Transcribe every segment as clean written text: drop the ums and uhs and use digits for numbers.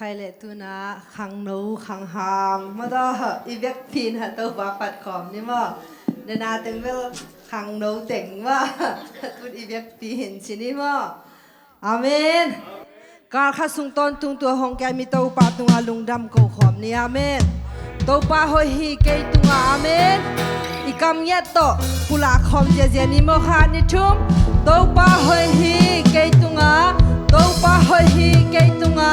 khai lệ tu na khang nấu khang hàm mà đó y biết pin hả tàu bá phật khom nhưng mà nên là từng biết khang nấu tỉnh mà tu y biết pin xin đi mà amenการข้าสุงตอนตุงตัวหงแกมีตัวปาตุงอาลุงดำกูขอมนี่อาเมนตัวปาหอยฮีเกตุงอาเมนอีกำเย็ดโตกุลาคอมเจเจนิโมฮานิชุมตัวปาหอยฮีเกตุงอาตัวปาหอยฮีเกตุงอา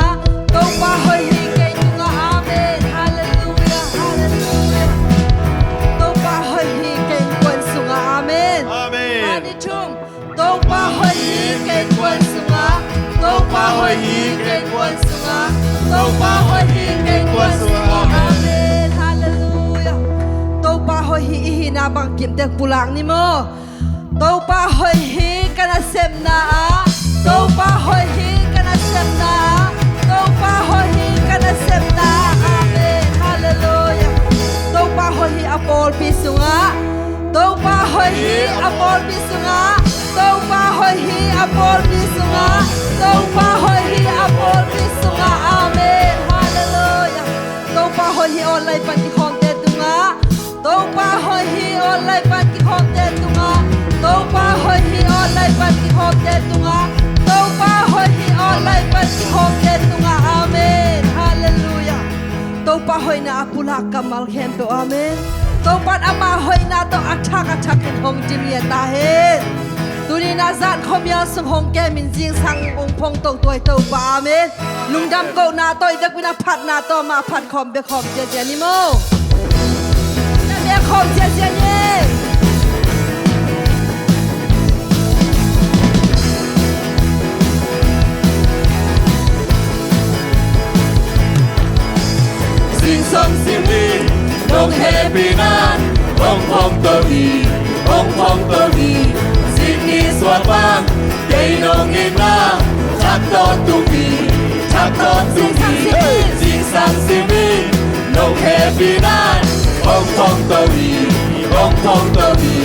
ตัวปาหอยฮีเกตุงอาอาเมนฮาเลลูยาฮาเลลูยาตัวปาหอยฮีเกตกวนสุงอาอาเมนอาเมนฮานิชุมตัวปาหอยฮีเกตกวนสุงอาTâu pa hoi hi keng kwan sunga Tâu pa hoi hi keng kwan sunga Amen Hallelujah Tâu pa hoi hi hi na bang kim tek pulang ni mo Tâu pa hoi hi kana sem na Tâu pa hoi hi kana sem na Tâu pa hoi hi kana sem na Amen Hallelujah Tâu pa hoi hi apol pi sunga Tâu pa hoi hi apol pi sunga Tâu pa hoi hi apol pi sunga Tâu pa hoi hi apol pi sunga Amen Hallelujah Tâu pa hoi hi on lai pan ki khom te tunga Tâu pa hoi hi on lai pan ki khom te tunga Tâu pa hoi hi on lai pan ki khom te tunga Tâu pa hoi hi on lai pan ki khom te tunga Amen Hallelujah Tâu pa hoi na apula kamal khem to Amen Tâu pan ama hoi na to achak in hong jimia ta he Tuni na zat khom ya sung hong ke min jing sang ong phong to toy to pa Amen Lung dam ko na toy dak bina phat na to ma phat khom be khom je je ni mo Na be khom je je ni Sing song sim ni Dong happy nan Ong phong to hi Ong phong to hi Sing ni swat bang Kay nong in na Chak ton tung hi Chak ton tung hi Sing sang sim ni Dong happy nan Ong phong to hi Ong phong to hi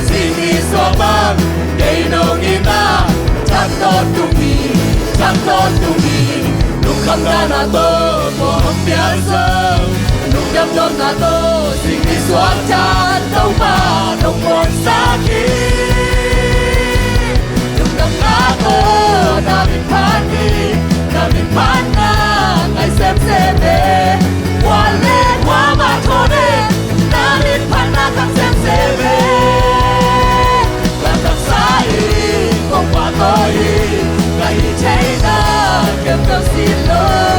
Sing ni swat bang Kay nong in na Chak ton tung hi Chak ton tung hi Nung kham na na to Mo hong pian sơ Nung đâm đâm na to Sing ni swat chan Tâu pa Nung mon sa ki Nung đâm na to Na min pan ni Na min pan na Ngay xem be Qua le qua ma cho ne Na min pan na khang xem be Làm đâm sa y Không qua tôi Ngay cháy na Kem tâm xin lâu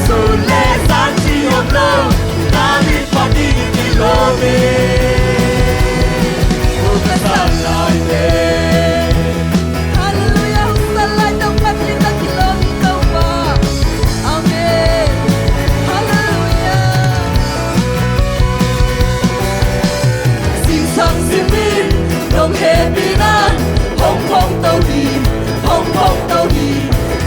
Dù lẽ gian chi hôm lâu Na min pan đi đi lô mi Ô ca san lại thế Hallelujah Salai tong pat ni ta kilo ni tau pa Amen Hallelujah Sing sang sim min Nong happy nan Hong phong tau đi Hong phong tau đi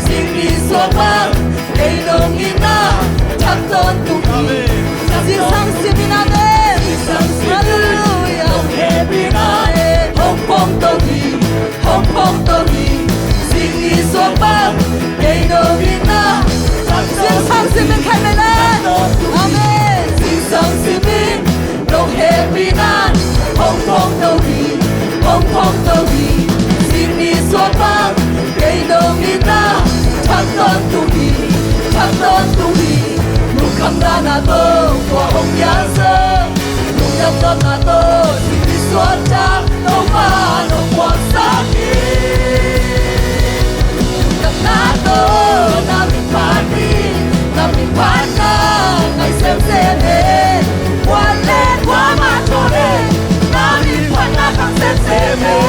Sing đi xóa bang Cây nong in na Chắc tôn tung đi Sing sang simin Amen Sing sang sim min Hallelujah Nong happy nan Hong phong tau đi Hong phong tau đi Sing đi xóa bang Cây nong in na Chắc Sing sang simin khai me lên Amen Sing sang sim min Nong happy nan Hong phong tau đi Hong phong tau đi Sing đi xóa bang Cây nong in na Chắc tôn tung đi Chắc tôn tung đi Nung kham na na to Qua hong ya sơ Nung đâm đâm na to Sing đi xóa chan Tâu pa Nong quan sa ki Nung đâm na to Na min pan đi Na min pan na Ngay xem he Qua le qua ma cho ne Na min pan na khang xem he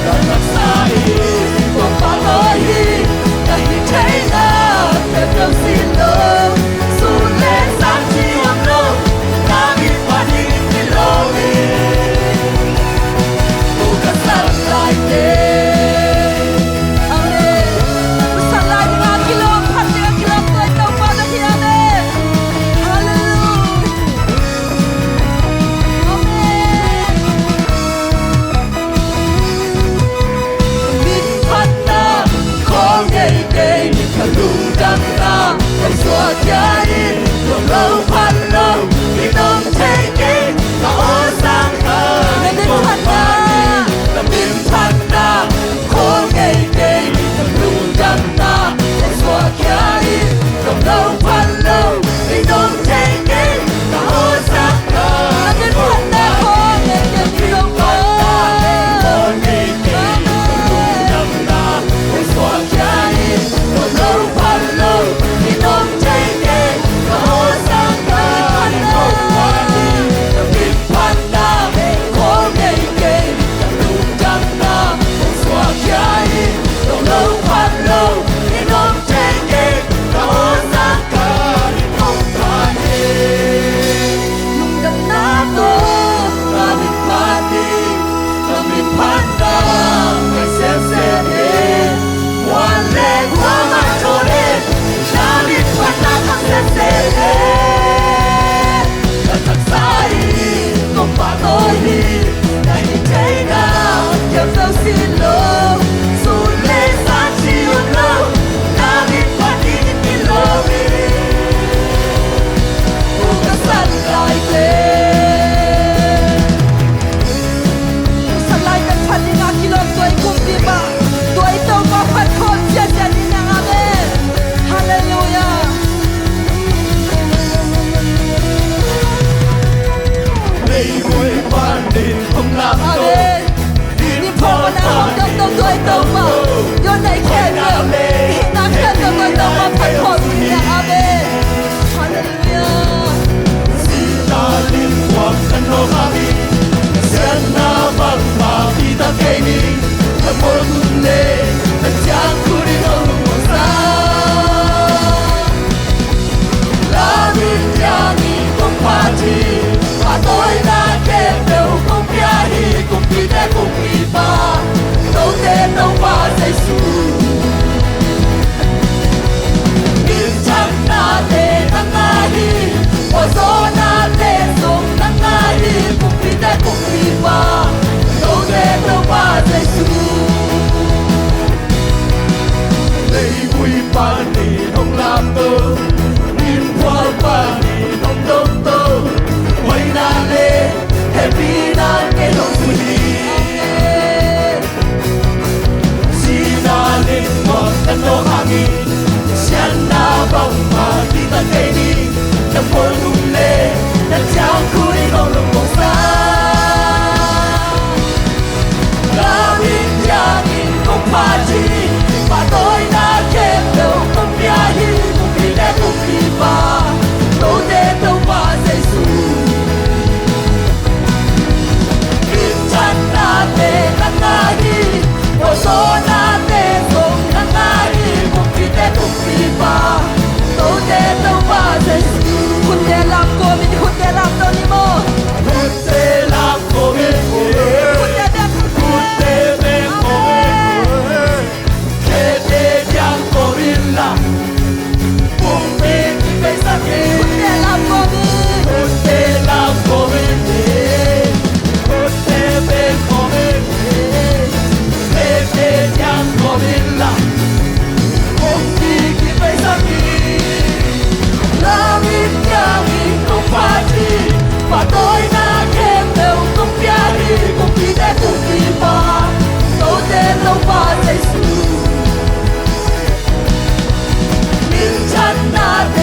Đàn nạc sa y Không pa hoi hi Na hi cháy na Kem tâm xin lâu Dù lẽ gian chi hôm lâu Na min pan đi đi lô mi Ô ca go in what body don't go why not le happy na ke don't suni si na le mo ta no hangi shan na bang ma ti ta ke ni ta po lu le ta chang ku ni gong lu mo sa la mi ya ni kong pa chi pa tôi đã kém đâu không bia hi không bị đã không bị ba tôi để đâu ba giây su kim chân na te na na hi vô số na te không na na hi không bị đã không bị ba tôi để đâu ba giây suคุณเดลับโกมินคุณเดลับโตนิโม คุณเตลับโกเมโก คุณเดเด คุณเตเมโกเมเคเตยังโกริลลาปุ่มปีกไปสักที คุณเดลับโกมิ Kutte la comete, kutte be comete, bebe yang comilla, conti chi pensa chi, la mi non fatti, ma toi na che meu non piari, con chi te tu ti fa, non te lo fa Gesù, in giannata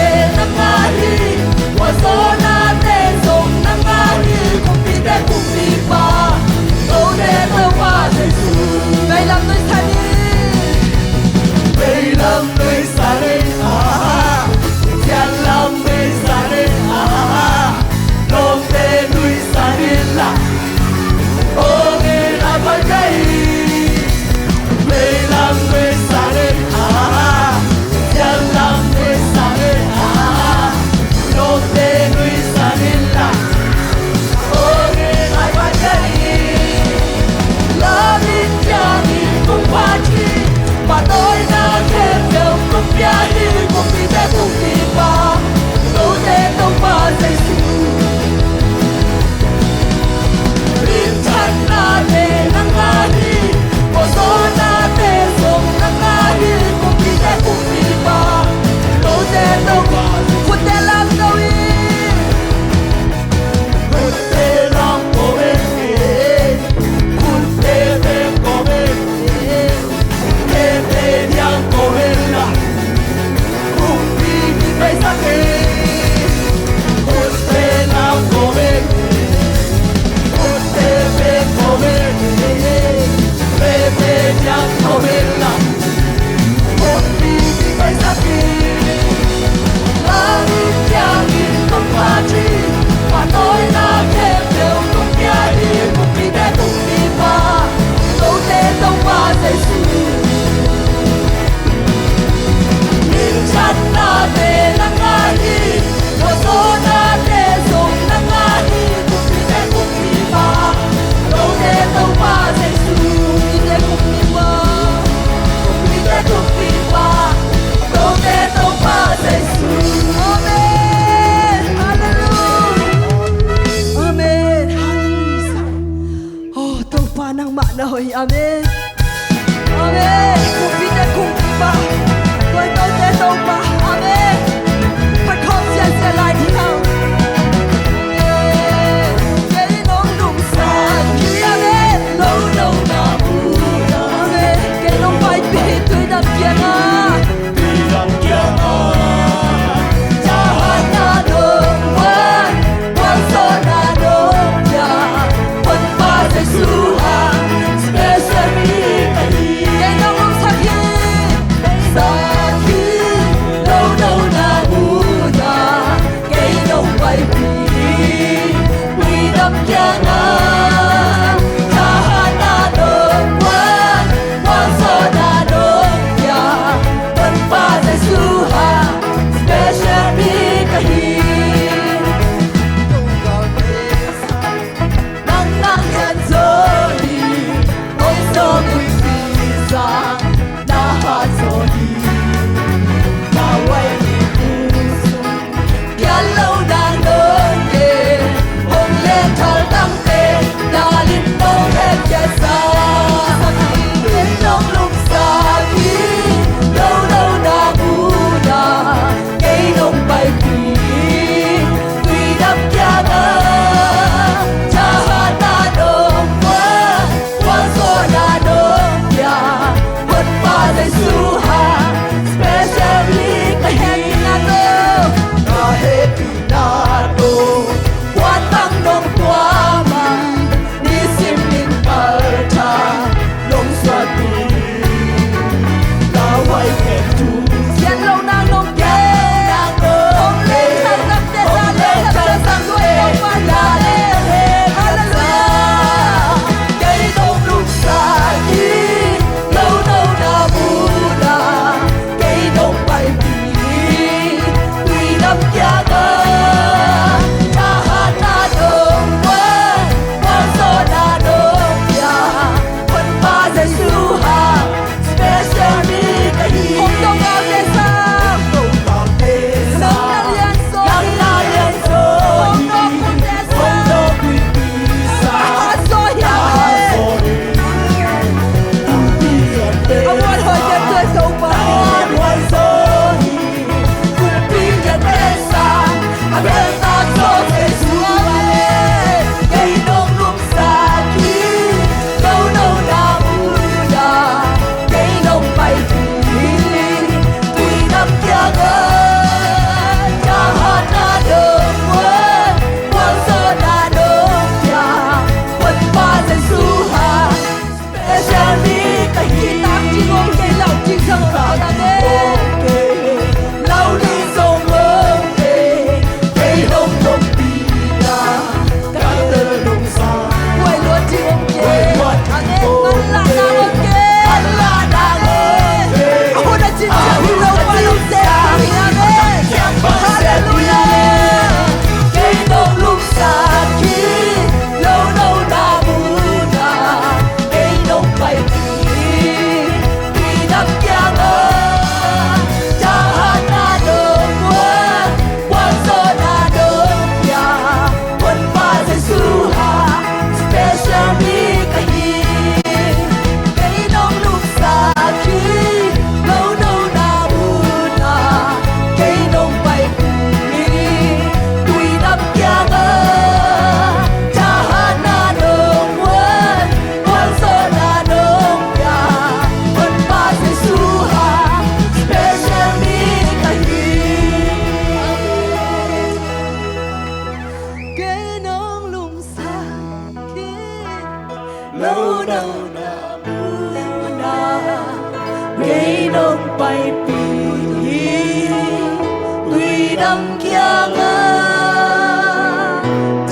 kianga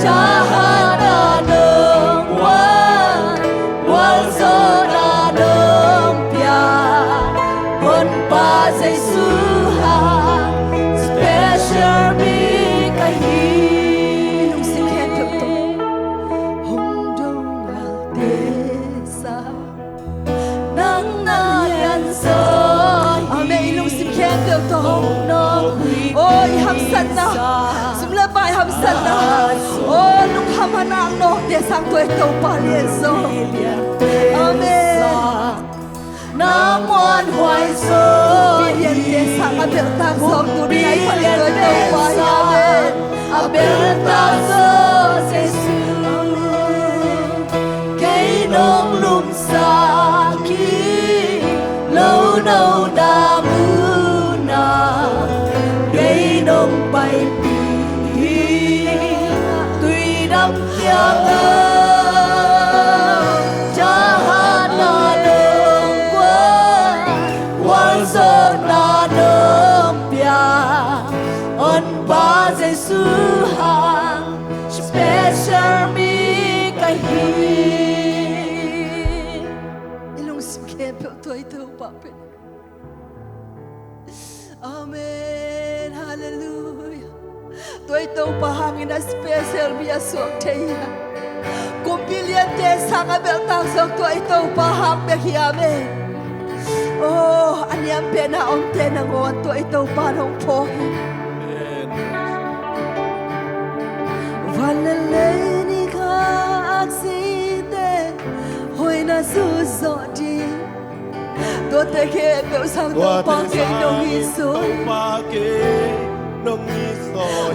Jahana dong wal zora dong pia Bon pa Giêsu ha special mi kai hi Nung si khen thượng tổ Hồng đông ngạc tế sa nang na yan so Amen nung si khen thượng tổ no hui Ôi hâm sân na Sum la bai hâm sân na Ôi nung hâm hà nàng nô Để sang tuổi tàu bà liền so Amen na muan hoài so Biên để sang à biểu tăng so Tu đi ai phải tuổi tàu bà Amen Abel ta so Giêsu cây nông lùm sa ki lâu đâu đã mưa na cây nông bay đi tuy đắm kiang Jahana dong wal zona dong pia on ba Giêsu hang special mi kai hi Ilung si khen biểu tuổi tàu bà bên Amen Hallelujah Tuổi tàu bà hàng in a special mi a suak thầy Kumbilian te sang a bel tang sok tuổi tàu bà hàng bek hi Amen Oh anh em bên na om te na ngon tuổi tàu bà hong po hi Valeleni ka aksite Hoi na su so di Do te ke bel sang tàu bà ke dong hi so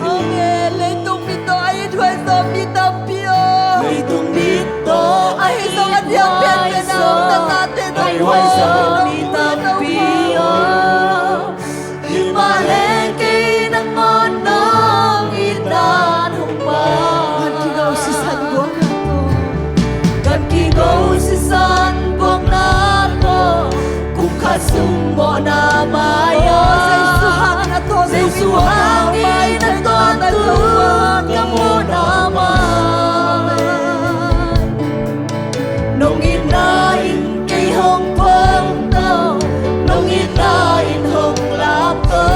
Amen le tung mi to ai thuai so mi tam pio Vì tung biết to Ai so anh em bên bên na na ta te ai hoài so mi tâm pio nhưng mà lên cây nắng ngon nong ít đàn hồng ba Anh ki go si san buông na to gần khi gấu si san buông na to cũng khát sung bỏ na maya Giêsu hang na to Giêsu hang đi na to tu cam mo na ma nông in na in cây hồng phong tao nông in na in hồng lạp tơ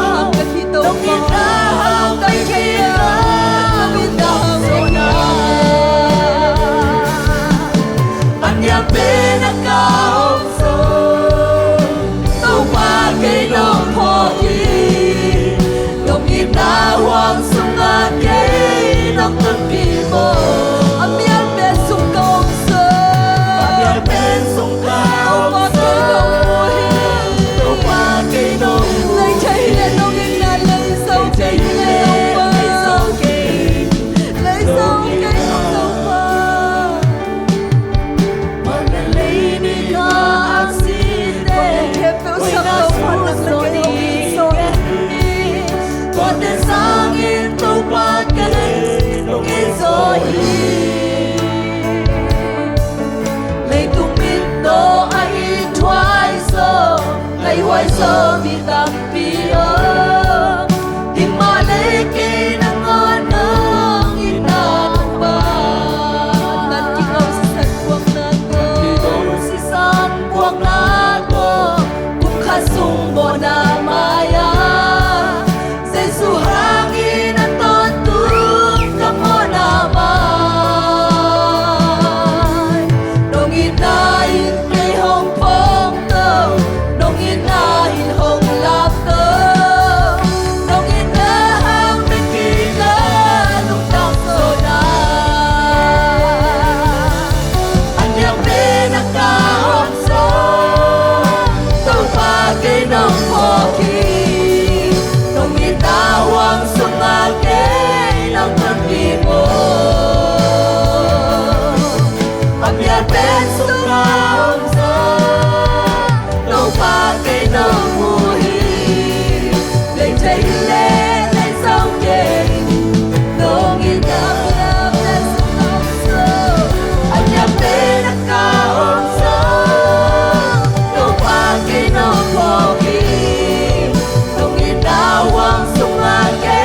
hang ka ki to nông in na hang cây kia nông in na hang na anh ya pe na cao sâu tàu qua cây nông hoa kỳ nông in na hoàng sung ngàn cây nông tân kỳ mơ Amian be sung kong so Amir bên sông cao Qua cây nông hoa tàu qua cây nông Lấy cháy lên nông in na lấy sâu chạy cây lên nông lấy hoa sâu cây Lấy sâu cây nông hoa mà nên lấy đi có ác xin để Kẹp biểu quay sắc na tàu hoa xuống nặng rồi là cây nông đi in so còn tên sáng in tàu qua cây nông in rồi lấy tung biết đó ai thoái sơ ngày hoài sơ vì tâm pia nhưng mà lấy cây nắng ngon nắng in nắng ba Nan ki go si san buông na to khi gấu si san buông na to cũng khát sung bỏ na maya Giêsu hang in na to tu cam mo na mai nông in na in cây hồng phong tơ nông in na in hồng lạp tơ nông in na hang bên kỳ na nông tam so na anh em bên na cao so tàu pha cây nông hoa kỳ nông in na hoàng sung ngàn cây nông tân kỳ mơ anh em bên sông cao so tàu pha cây nông hoa kỳ lên chạy lên lên sông cây nông in na lên sông so anh em bên na cao so tàu pha cây nông hoa kỳ nông in na hoàng sung ngàn cây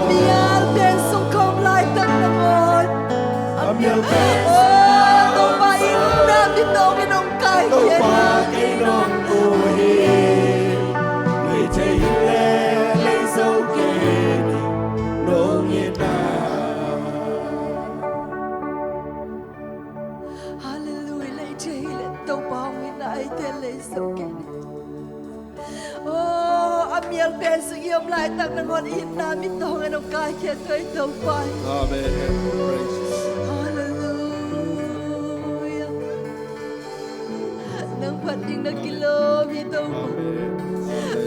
Amial ben sung kom lai tan na ngon. Amial ben To ba in na bi to ki nong kai Đâu kien ba na. cây non ô hi người chạy lê lên sâu kê nông yên na Hallelujah lai chei le to ba wi nai te le so ke. Oh amial ben sung yom lai tan na ngon in na bi to ki nong kai kien toi to ba. Amen praise Hallelujah. Nang phat ding na kilo bi to ba.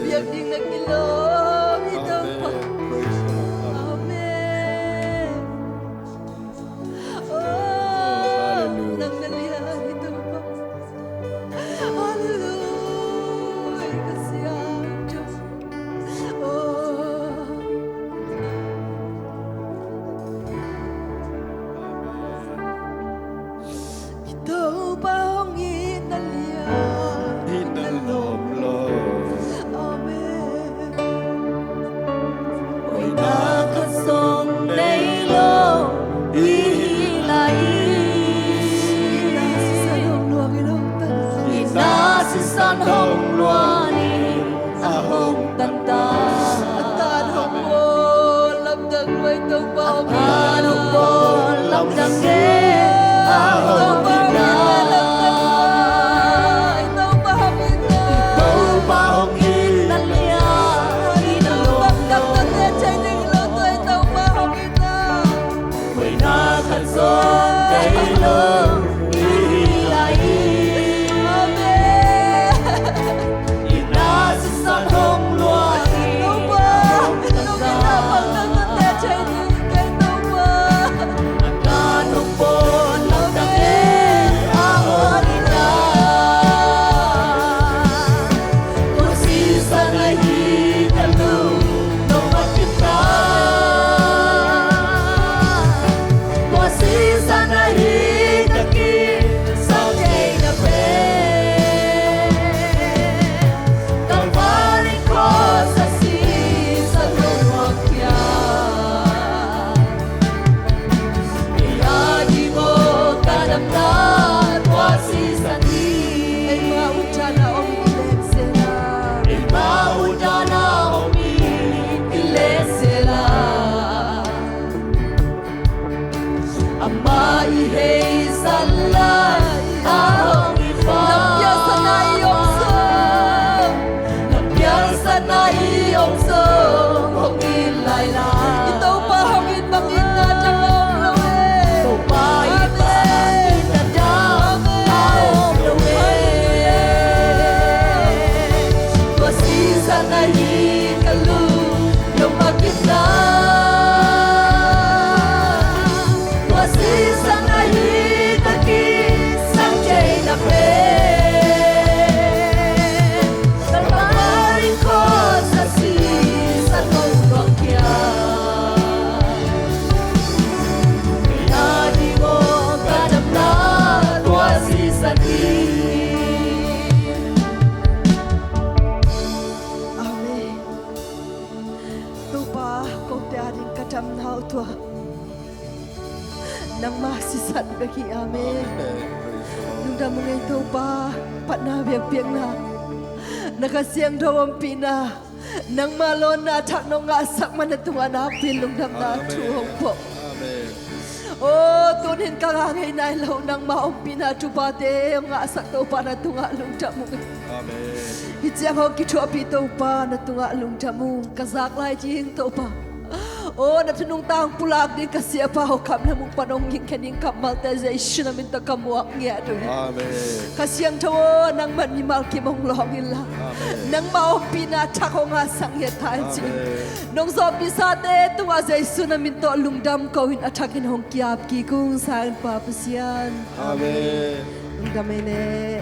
Biak ding na kilo bi to ba. Amen. Oh, nang nalia ito pa. Hallelujah. Kasi ang Diyos. Oh. Ito pa ang inalia. Hinalom lo Amen. Ôi na khát sông đầy lo Ý lại Sa loob luwag ilong tanong. Na si san hồng loa ni A hồng tan ta Tan hong mo, lamdang luway tong bao Tan hồng bo lòng đằng ghê A hồng na Đâu ba hồng hi Nalia Hinalom Ôi na khát sông đầy lo Ý lại Na si san hồng loa ni Tan hồng bo lòng đằng ghê A hồng na Tua si san ai hi Kalu No makita Tua si san ai hi Kaki Sao chay na pe Kalvari ko sa si Sa luwag kya Kaya di mo kadamdan Tua si san hi Imaudana omi Ilesela Ama ihei salay Ahong ipa Lampiasa na iyong song Hong ilay la Ito pa ipa Inadam Ahong lawe Tua si sanahi kalu Lumakita Tua si sanahi taki Sanjay na pe Kalmarin ko sa si Sa nung kya Kaya di mo kadamna Tua si sanahi Amen. Tupa kau tiading kacam nau tua. Nang masisat bagi amen. Nung dah mengai tupa pat na biak na. Nakasiang dawam pina. Nang malon na tak nong asak mana tunga na pilung dam na tuong po. Oh, tunin ka nga ngay na ilaw nang maompina tupate ang asak tupa na tunga lung jamu. Hijang ho kitua pito pa na tunga lung jamu kazak lai jing to pa. Oh, na tunong tang pulag din kasi apa ho kam na mong panongin kaning kamaltization namin ta kamuak niya to. Kasi ang tawo nang manimal ki mong lohongin la. Nang maompina tako nga sang yetan jing. Nong zombie sa te tunga Jesu namin to lungdam ko hin atakin hong kiap ki kung saan papasyan. Amen. Lungdam ne.